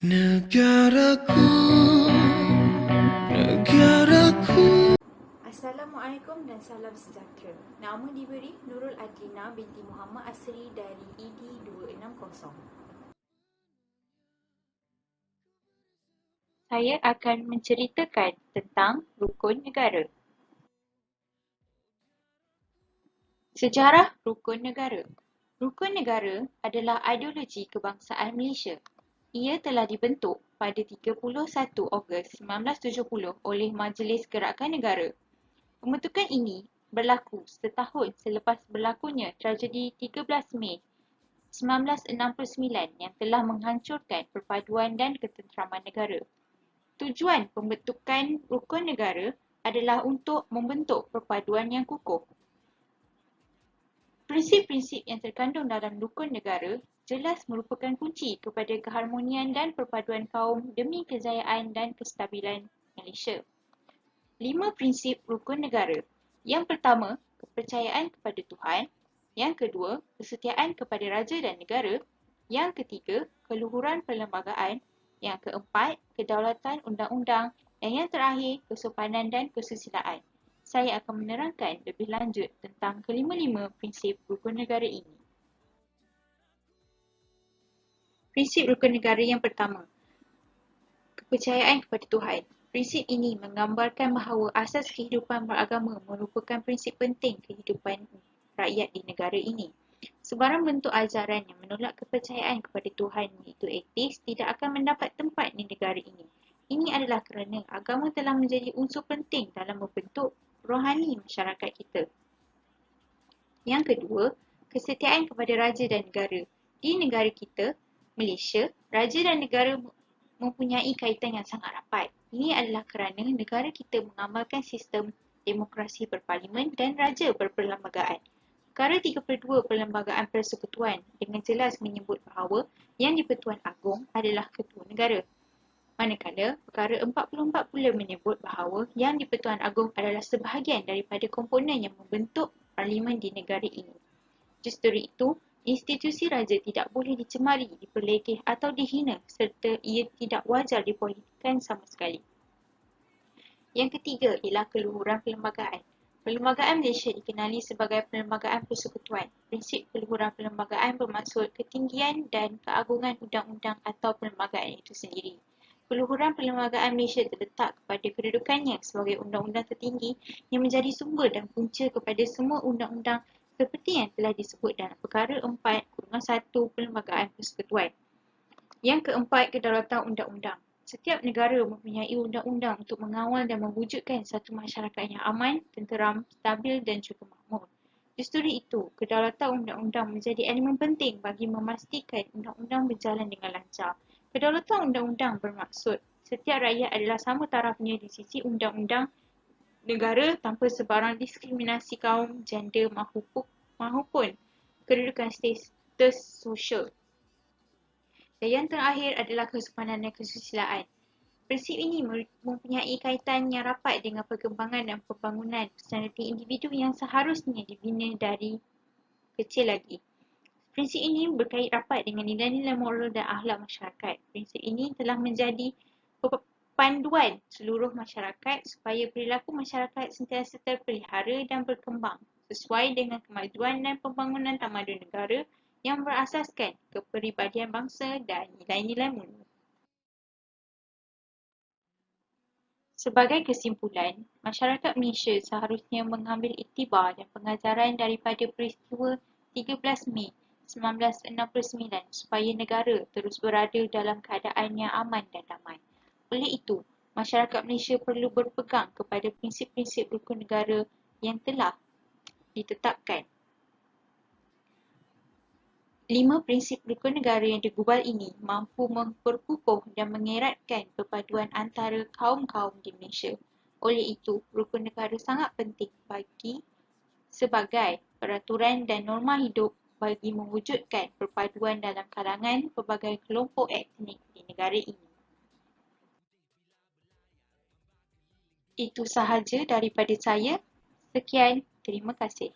Negaraku, negaraku. Assalamualaikum dan salam sejahtera. Nama diberi Nurul Adlina binti Muhammad Asri dari ED 260. Saya akan menceritakan tentang rukun negara. Sejarah rukun negara. Rukun negara adalah ideologi kebangsaan Malaysia. Ia telah dibentuk pada 31 Ogos 1970 oleh Majlis Gerakan Negara. Pembentukan ini berlaku setahun selepas berlakunya tragedi 13 Mei 1969 yang telah menghancurkan perpaduan dan ketenteraman negara. Tujuan pembentukan rukun negara adalah untuk membentuk perpaduan yang kukuh. Prinsip-prinsip yang terkandung dalam rukun negara jelas merupakan kunci kepada keharmonian dan perpaduan kaum demi kejayaan dan kestabilan Malaysia. 5 prinsip rukun negara. Yang pertama, kepercayaan kepada Tuhan. Yang kedua, kesetiaan kepada raja dan negara. Yang ketiga, keluhuran perlembagaan. Yang keempat, kedaulatan undang-undang. Dan yang terakhir, kesopanan dan kesusilaan. Saya akan menerangkan lebih lanjut tentang kelima-lima prinsip rukun negara ini. Prinsip rukun negara yang pertama, kepercayaan kepada Tuhan. Prinsip ini menggambarkan bahawa asas kehidupan beragama merupakan prinsip penting kehidupan rakyat di negara ini. Sebarang bentuk ajaran yang menolak kepercayaan kepada Tuhan iaitu ateis tidak akan mendapat tempat di negara ini. Ini adalah kerana agama telah menjadi unsur penting dalam membentuk rohani masyarakat kita. Yang kedua, kesetiaan kepada raja dan negara. Di negara kita, Malaysia, raja dan negara mempunyai kaitan yang sangat rapat. Ini adalah kerana negara kita mengamalkan sistem demokrasi berparlimen dan raja berperlembagaan. Perkara 32 Perlembagaan Persekutuan dengan jelas menyebut bahawa Yang di-Pertuan Agong adalah ketua negara. Manakala, perkara 44 pula menyebut bahawa Yang di-Pertuan Agong adalah sebahagian daripada komponen yang membentuk parlimen di negara ini. Justru itu, institusi raja tidak boleh dicemari, diperlekeh atau dihina serta ia tidak wajar dipolitikkan sama sekali. Yang ketiga ialah keluhuran perlembagaan. Perlembagaan Malaysia dikenali sebagai perlembagaan persekutuan. Prinsip keluhuran perlembagaan bermaksud ketinggian dan keagungan undang-undang atau perlembagaan itu sendiri. Keluhuran perlembagaan Malaysia terletak kepada kedudukannya sebagai undang-undang tertinggi yang menjadi sumber dan punca kepada semua undang-undang seperti yang telah disebut dalam perkara 4-1 Perlembagaan Persekutuan. Yang keempat, kedaulatan undang-undang. Setiap negara mempunyai undang-undang untuk mengawal dan mewujudkan satu masyarakat yang aman, tenteram, stabil dan juga makmur. Justru itu, kedaulatan undang-undang menjadi elemen penting bagi memastikan undang-undang berjalan dengan lancar. Kedaulatan undang-undang bermaksud setiap rakyat adalah sama tarafnya di sisi undang-undang negara tanpa sebarang diskriminasi kaum, gender maupun kedudukan status sosial. Dan yang terakhir adalah kesopanan dan kesusilaan. Prinsip ini mempunyai kaitan yang rapat dengan perkembangan dan pembangunan personaliti individu yang seharusnya dibina dari kecil lagi. Prinsip ini berkait rapat dengan nilai-nilai moral dan akhlak masyarakat. Prinsip ini telah menjadi panduan seluruh masyarakat supaya perilaku masyarakat sentiasa terpelihara dan berkembang sesuai dengan kemajuan dan pembangunan tamadun negara yang berasaskan kepribadian bangsa dan nilai-nilai mulia. Sebagai kesimpulan, masyarakat Malaysia seharusnya mengambil iktibar dan pengajaran daripada peristiwa 13 Mei 1969 supaya negara terus berada dalam keadaan yang aman dan damai. Oleh itu, masyarakat Malaysia perlu berpegang kepada prinsip-prinsip rukun negara yang telah ditetapkan. 5 prinsip rukun negara yang digubal ini mampu memperkukuh dan mengeratkan perpaduan antara kaum-kaum di Malaysia. Oleh itu, rukun negara sangat penting sebagai peraturan dan norma hidup bagi mewujudkan perpaduan dalam kalangan pelbagai kelompok etnik di negara ini. Itu sahaja daripada saya. Sekian, terima kasih.